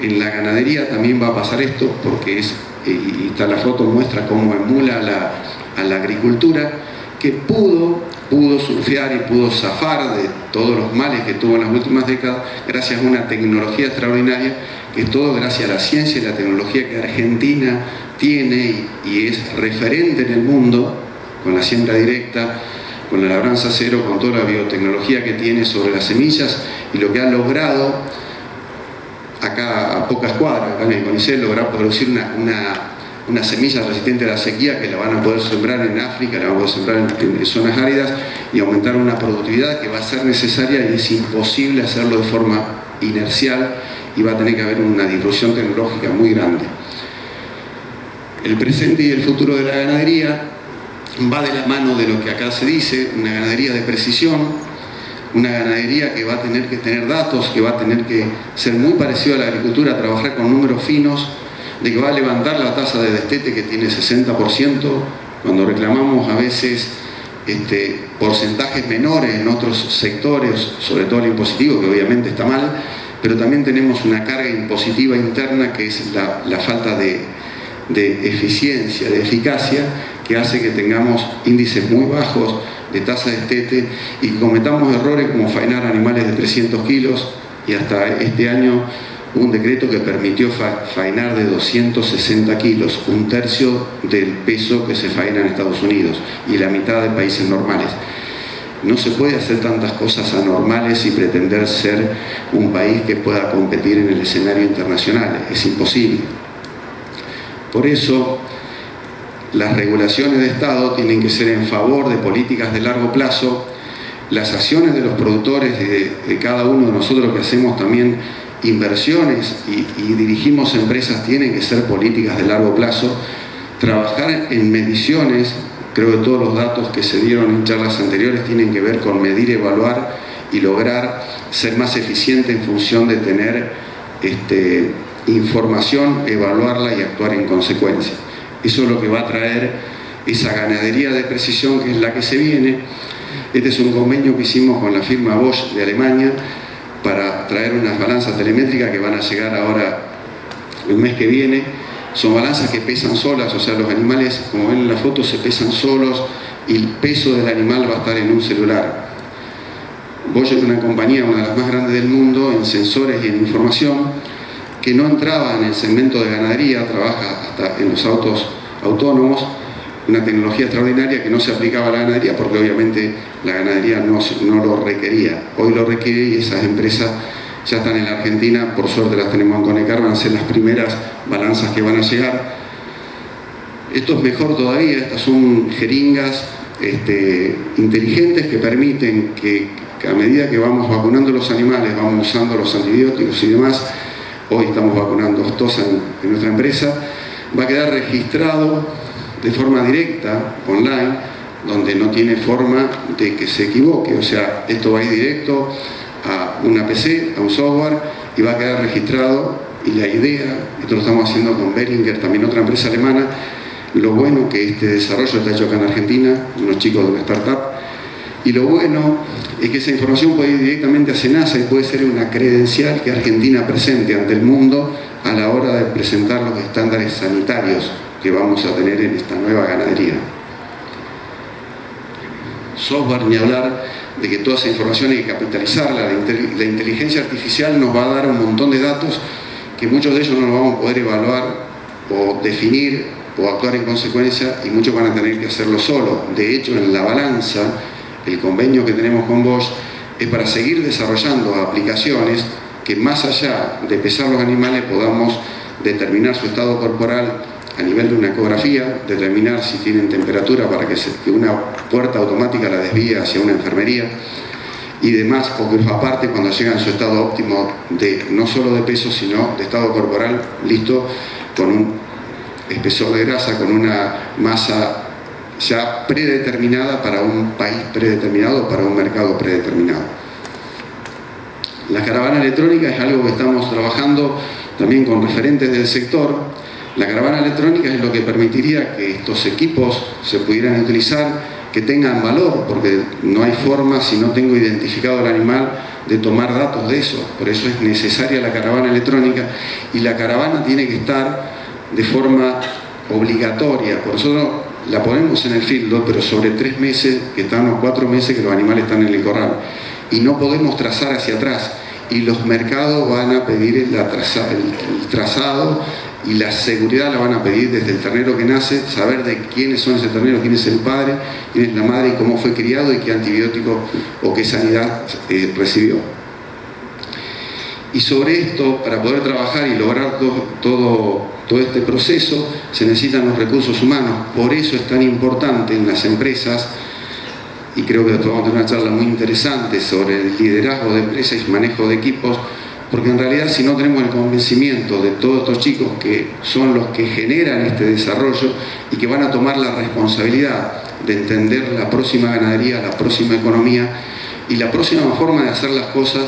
[SPEAKER 3] En la ganadería también va a pasar esto, porque y está la foto, muestra cómo emula a la agricultura, que pudo surfear y pudo zafar de todos los males que tuvo en las últimas décadas gracias a una tecnología extraordinaria, que es todo gracias a la ciencia y la tecnología que Argentina tiene y es referente en el mundo, con la siembra directa, con la labranza cero, con toda la biotecnología que tiene sobre las semillas y lo que ha logrado acá a pocas cuadras, acá en el CONICET, lograr producir una semilla resistente a la sequía que la van a poder sembrar en África, la van a poder sembrar en zonas áridas y aumentar una productividad que va a ser necesaria y es imposible hacerlo de forma inercial y va a tener que haber una disrupción tecnológica muy grande. El presente y el futuro de la ganadería va de la mano de lo que acá se dice, una ganadería de precisión, una ganadería que va a tener que tener datos, que va a tener que ser muy parecido a la agricultura, trabajar con números finos, de que va a levantar la tasa de destete que tiene 60%, cuando reclamamos a veces porcentajes menores en otros sectores, sobre todo el impositivo, que obviamente está mal, pero también tenemos una carga impositiva interna que es la falta de eficiencia, de eficacia, que hace que tengamos índices muy bajos de tasa de destete y que cometamos errores como faenar animales de 300 kilos y hasta este año hubo un decreto que permitió faenar de 260 kilos, un tercio del peso que se faena en Estados Unidos y la mitad de países normales. No se puede hacer tantas cosas anormales y pretender ser un país que pueda competir en el escenario internacional, es imposible. Por eso, las regulaciones de Estado tienen que ser en favor de políticas de largo plazo. Las acciones de los productores, de cada uno de nosotros que hacemos también inversiones y dirigimos empresas, tienen que ser políticas de largo plazo. Trabajar en mediciones, creo que todos los datos que se dieron en charlas anteriores tienen que ver con medir, evaluar y lograr ser más eficiente en función de tener información, evaluarla y actuar en consecuencia. Eso es lo que va a traer esa ganadería de precisión que es la que se viene. Este es un convenio que hicimos con la firma Bosch de Alemania para traer unas balanzas telemétricas que van a llegar ahora el mes que viene. Son balanzas que pesan solas, o sea, los animales, como ven en la foto, se pesan solos y el peso del animal va a estar en un celular. Bosch es una compañía, una de las más grandes del mundo, en sensores y en información, que no entraba en el segmento de ganadería, trabaja hasta en los autos autónomos, una tecnología extraordinaria que no se aplicaba a la ganadería porque obviamente la ganadería no lo requería. Hoy lo requiere y esas empresas ya están en la Argentina, por suerte las tenemos en Conecar, van a ser las primeras balanzas que van a llegar. Esto es mejor todavía, estas son jeringas inteligentes que permiten que a medida que vamos vacunando los animales, vamos usando los antibióticos y demás. Hoy estamos vacunando aftosa en nuestra empresa, va a quedar registrado de forma directa, online, donde no tiene forma de que se equivoque. O sea, esto va a ir directo a una PC, a un software, y va a quedar registrado. Y la idea, esto lo estamos haciendo con Behringer, también otra empresa alemana, lo bueno que este desarrollo está hecho acá en Argentina, unos chicos de una startup, y lo bueno es que esa información puede ir directamente a SENASA y puede ser una credencial que Argentina presente ante el mundo a la hora de presentar los estándares sanitarios que vamos a tener en esta nueva ganadería. Software, ni hablar de que toda esa información hay que capitalizarla. La inteligencia artificial nos va a dar un montón de datos que muchos de ellos no los vamos a poder evaluar o definir o actuar en consecuencia y muchos van a tener que hacerlo solo. De hecho, en la balanza, el convenio que tenemos con Bosch es para seguir desarrollando aplicaciones que más allá de pesar los animales podamos determinar su estado corporal a nivel de una ecografía, determinar si tienen temperatura para que una puerta automática la desvíe hacia una enfermería y demás, o que aparte cuando llegan a su estado óptimo de no solo de peso sino de estado corporal, listo, con un espesor de grasa, con una masa ya predeterminada para un país predeterminado, para un mercado predeterminado. La caravana electrónica es algo que estamos trabajando también con referentes del sector. La caravana electrónica es lo que permitiría que estos equipos se pudieran utilizar, que tengan valor, porque no hay forma, si no tengo identificado el animal, de tomar datos de eso. Por eso es necesaria la caravana electrónica y la caravana tiene que estar de forma obligatoria. Por eso la ponemos en el field, pero sobre 3 meses, que están o 4 meses que los animales están en el corral. Y no podemos trazar hacia atrás. Y los mercados van a pedir el trazado y la seguridad la van a pedir desde el ternero que nace, saber de quiénes son ese ternero, quién es el padre, quién es la madre y cómo fue criado y qué antibiótico o qué sanidad recibió. Y sobre esto, para poder trabajar y lograr todo este proceso, se necesitan los recursos humanos. Por eso es tan importante en las empresas, y creo que después vamos a tener una charla muy interesante sobre el liderazgo de empresas y manejo de equipos, porque en realidad si no tenemos el convencimiento de todos estos chicos que son los que generan este desarrollo y que van a tomar la responsabilidad de entender la próxima ganadería, la próxima economía y la próxima forma de hacer las cosas,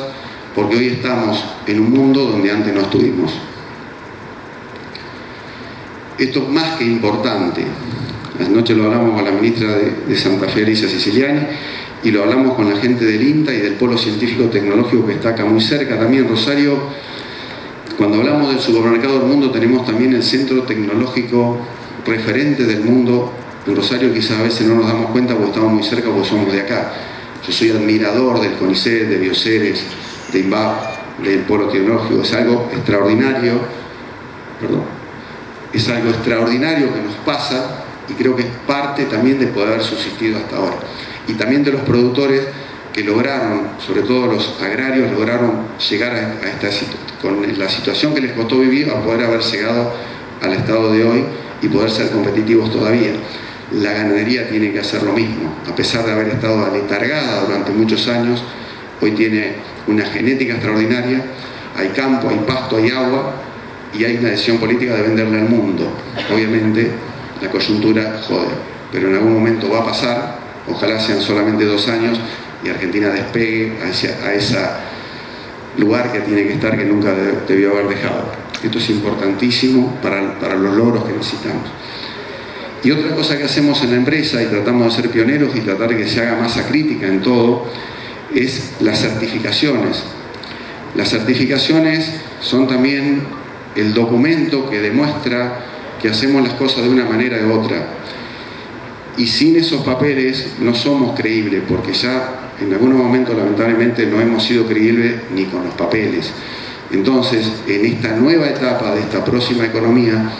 [SPEAKER 3] porque hoy estamos en un mundo donde antes no estuvimos. Esto es más que importante. Anoche lo hablamos con la ministra de Santa Fe, Alicia Siciliani, y lo hablamos con la gente del INTA y del Polo Científico Tecnológico que está acá muy cerca también, Rosario. Cuando hablamos del supermercado del mundo, tenemos también el centro tecnológico referente del mundo. En Rosario quizás a veces no nos damos cuenta porque estamos muy cerca, porque somos de acá. Yo soy admirador del CONICET, de Bioceres, de INVAP, del Polo Tecnológico. Es algo extraordinario, es algo extraordinario que nos pasa, y creo que es parte también de poder haber subsistido hasta ahora. Y también de los productores que lograron, sobre todo los agrarios, lograron llegar a esta con la situación que les costó vivir, a poder haber llegado al estado de hoy y poder ser competitivos todavía. La ganadería tiene que hacer lo mismo, a pesar de haber estado aletargada durante muchos años, hoy tiene una genética extraordinaria, hay campo, hay pasto, hay agua, y hay una decisión política de venderle al mundo. Obviamente la coyuntura jode, pero en algún momento va a pasar, ojalá sean solamente 2 años y Argentina despegue a ese lugar que tiene que estar, que nunca debió haber dejado. Esto es importantísimo para los logros que necesitamos. Y otra cosa que hacemos en la empresa, y tratamos de ser pioneros y tratar de que se haga masa crítica en todo, es las certificaciones. Las certificaciones son también el documento que demuestra que hacemos las cosas de una manera u otra. Y sin esos papeles no somos creíbles, porque ya en algunos momentos lamentablemente no hemos sido creíbles ni con los papeles. Entonces, en esta nueva etapa de esta próxima economía,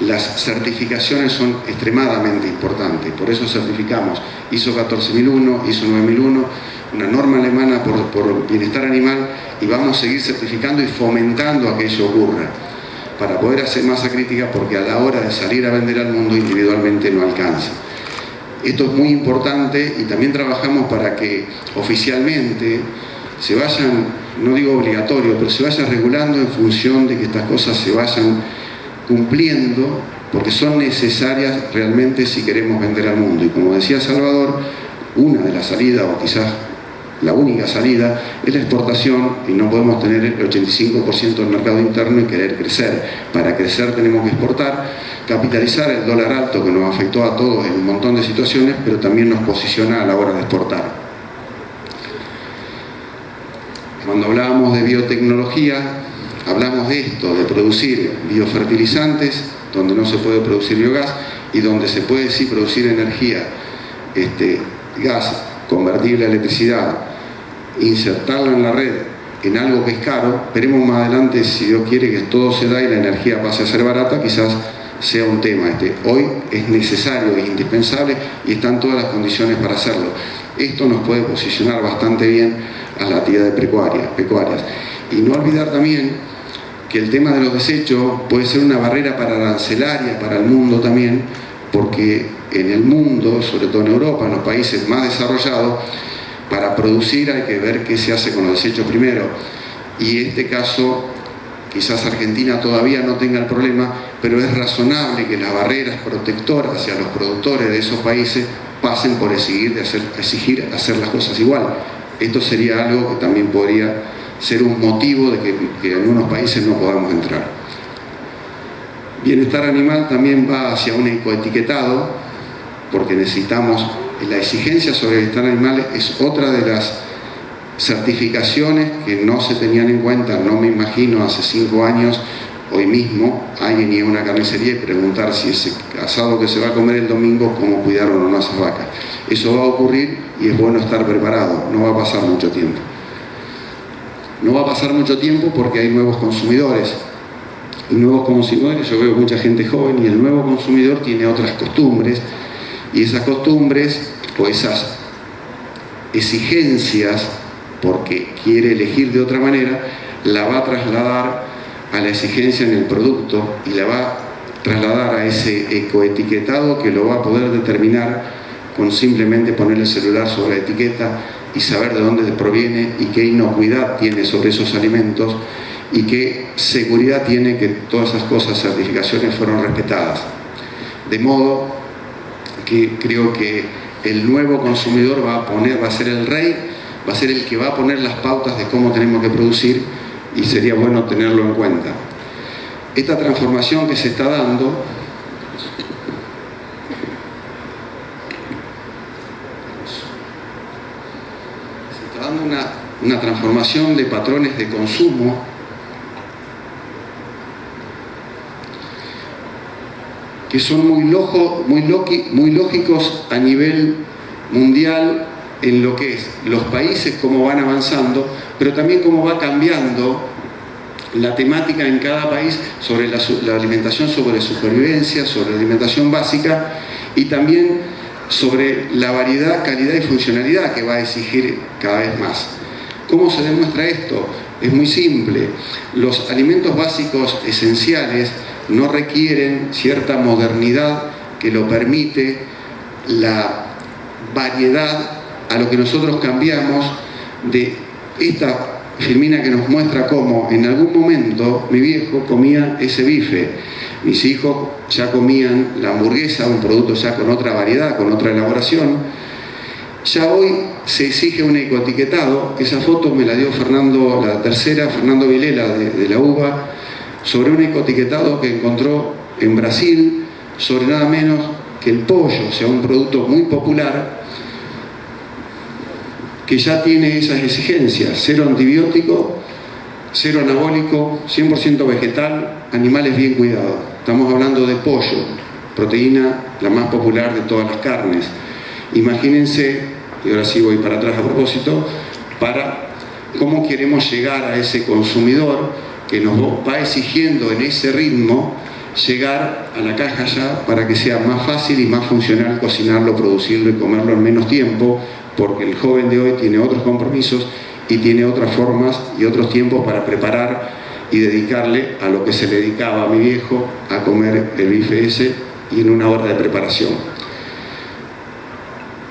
[SPEAKER 3] las certificaciones son extremadamente importantes. Por eso certificamos ISO 14001, ISO 9001, una norma alemana por bienestar animal, y vamos a seguir certificando y fomentando a que ello ocurra, para poder hacer masa crítica, porque a la hora de salir a vender al mundo individualmente no alcanza. Esto es muy importante, y también trabajamos para que oficialmente se vayan, no digo obligatorio, pero se vayan regulando en función de que estas cosas se vayan cumpliendo, porque son necesarias realmente si queremos vender al mundo. Y como decía Salvador, una de las salidas, o quizás la única salida, es la exportación, y no podemos tener el 85% del mercado interno y querer crecer. Para crecer tenemos que exportar, capitalizar el dólar alto que nos afectó a todos en un montón de situaciones, pero también nos posiciona a la hora de exportar. Cuando hablábamos de biotecnología, hablamos de esto, de producir biofertilizantes, donde no se puede producir biogás, y donde se puede sí producir energía, gas convertible a electricidad, insertarla en la red en algo que es caro. Veremos más adelante, si Dios quiere, que todo se da y la energía pase a ser barata, quizás sea un tema. Hoy es necesario, es indispensable, y están todas las condiciones para hacerlo. Esto nos puede posicionar bastante bien a las actividades pecuarias. Y no olvidar también que el tema de los desechos puede ser una barrera arancelaria para el mundo también, porque en el mundo, sobre todo en Europa, en los países más desarrollados, para producir hay que ver qué se hace con los desechos primero. Y en este caso, quizás Argentina todavía no tenga el problema, pero es razonable que las barreras protectoras hacia los productores de esos países pasen por exigir hacer las cosas igual. Esto sería algo que también podría ser un motivo de que en algunos países no podamos entrar. Bienestar animal también va hacia un ecoetiquetado, porque necesitamos, la exigencia sobre el bienestar animal es otra de las certificaciones que no se tenían en cuenta. No me imagino hace 5 años, hoy mismo, alguien iba a una carnicería y preguntar si ese asado que se va a comer el domingo, cómo cuidaron o no esas vacas. Eso va a ocurrir y es bueno estar preparado, no va a pasar mucho tiempo. No va a pasar mucho tiempo porque hay nuevos consumidores. Y nuevos consumidores, yo veo mucha gente joven, y el nuevo consumidor tiene otras costumbres, y esas costumbres o esas exigencias, porque quiere elegir de otra manera, la va a trasladar a la exigencia en el producto y la va a trasladar a ese ecoetiquetado que lo va a poder determinar con simplemente poner el celular sobre la etiqueta y saber de dónde proviene y qué inocuidad tiene sobre esos alimentos y qué seguridad tiene que todas esas cosas, certificaciones, fueron respetadas. De modo que creo que el nuevo consumidor va a ser el rey, va a ser el que va a poner las pautas de cómo tenemos que producir y sería bueno tenerlo en cuenta. Esta transformación que se está dando una transformación de patrones de consumo que son muy lógicos a nivel mundial en lo que es los países, cómo van avanzando, pero también cómo va cambiando la temática en cada país sobre la alimentación, sobre supervivencia, sobre la alimentación básica y también sobre la variedad, calidad y funcionalidad que va a exigir cada vez más. ¿Cómo se demuestra esto? Es muy simple. Los alimentos básicos esenciales no requieren cierta modernidad que lo permite la variedad a lo que nosotros cambiamos de esta filmina que nos muestra cómo en algún momento mi viejo comía ese bife, mis hijos ya comían la hamburguesa, un producto ya con otra variedad, con otra elaboración. Ya hoy se exige un ecoetiquetado. Esa foto me la dio Fernando, la tercera, Fernando Vilela de la UBA, sobre un ecoetiquetado que encontró en Brasil sobre nada menos que el pollo, o sea, un producto muy popular que ya tiene esas exigencias: cero antibiótico, cero anabólico, 100% vegetal, animales bien cuidados. Estamos hablando de pollo, proteína la más popular de todas las carnes. Imagínense, y ahora sí voy para atrás a propósito, para cómo queremos llegar a ese consumidor que nos va exigiendo en ese ritmo llegar a la caja ya para que sea más fácil y más funcional cocinarlo, producirlo y comerlo en menos tiempo, porque el joven de hoy tiene otros compromisos y tiene otras formas y otros tiempos para preparar y dedicarle a lo que se le dedicaba a mi viejo, a comer el bife ese y en una hora de preparación.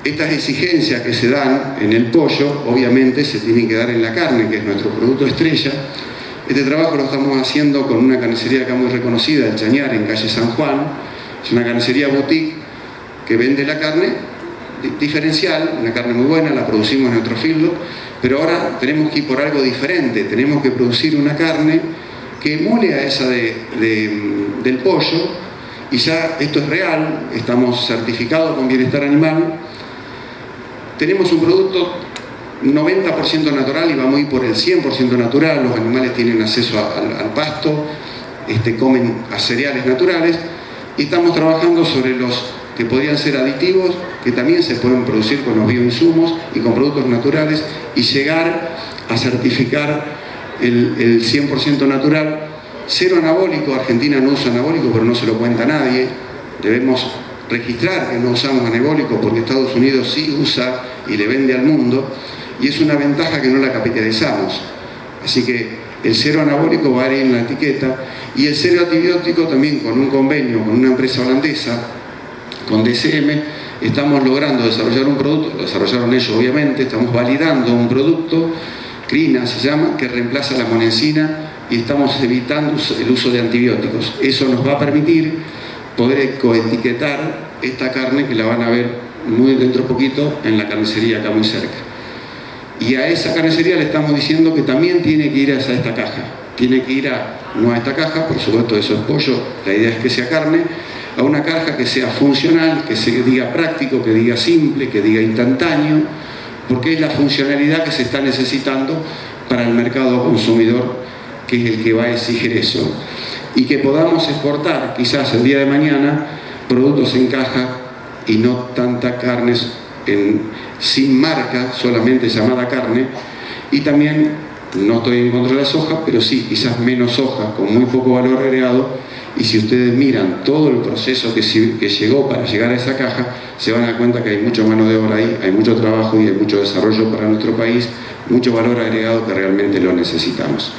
[SPEAKER 3] Estas exigencias que se dan en el pollo, obviamente se tienen que dar en la carne, que es nuestro producto estrella. Este trabajo lo estamos haciendo con una carnicería acá muy reconocida, el Chañar, en calle San Juan. Es una carnicería boutique que vende la carne diferencial, una carne muy buena, la producimos en nuestro field, pero ahora tenemos que ir por algo diferente. Tenemos que producir una carne que emule a esa del pollo, y ya esto es real, estamos certificados con bienestar animal. Tenemos un producto 90% natural y vamos a ir por el 100% natural. Los animales tienen acceso al pasto, comen a cereales naturales, y estamos trabajando sobre los que podrían ser aditivos, que también se pueden producir con los bioinsumos y con productos naturales, y llegar a certificar el 100% natural. Cero anabólico. Argentina no usa anabólico, pero no se lo cuenta a nadie. Debemos registrar que no usamos anabólico, porque Estados Unidos sí usa y le vende al mundo, y es una ventaja que no la capitalizamos. Así que el cero anabólico va a ir en la etiqueta, y el cero antibiótico también, con un convenio con una empresa holandesa, con DSM, estamos logrando desarrollar un producto, lo desarrollaron ellos obviamente, estamos validando un producto, Crina se llama, que reemplaza la monensina, y estamos evitando el uso de antibióticos. Eso nos va a permitir poder coetiquetar esta carne, que la van a ver muy dentro poquito en la carnicería acá muy cerca. Y a esa carnicería le estamos diciendo que también tiene que ir a esta caja. Tiene que ir no a esta caja, por supuesto eso es pollo, la idea es que sea carne, a una caja que sea funcional, que se diga práctico, que diga simple, que diga instantáneo, porque es la funcionalidad que se está necesitando para el mercado consumidor, que es el que va a exigir eso. Y que podamos exportar quizás el día de mañana productos en caja y no tanta carne sin marca, solamente llamada carne. Y también, no estoy en contra de la soja, pero sí, quizás menos soja, con muy poco valor agregado. Y si ustedes miran todo el proceso que llegó para llegar a esa caja, se van a dar cuenta que hay mucha mano de obra ahí, hay mucho trabajo y hay mucho desarrollo para nuestro país, mucho valor agregado que realmente lo necesitamos.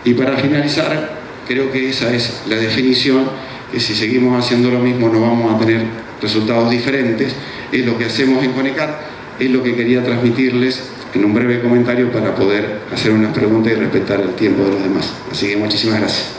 [SPEAKER 3] Y para finalizar, creo que esa es la definición, que si seguimos haciendo lo mismo no vamos a tener resultados diferentes. Es lo que hacemos en Conecar, es lo que quería transmitirles en un breve comentario para poder hacer unas preguntas y respetar el tiempo de los demás. Así que muchísimas gracias.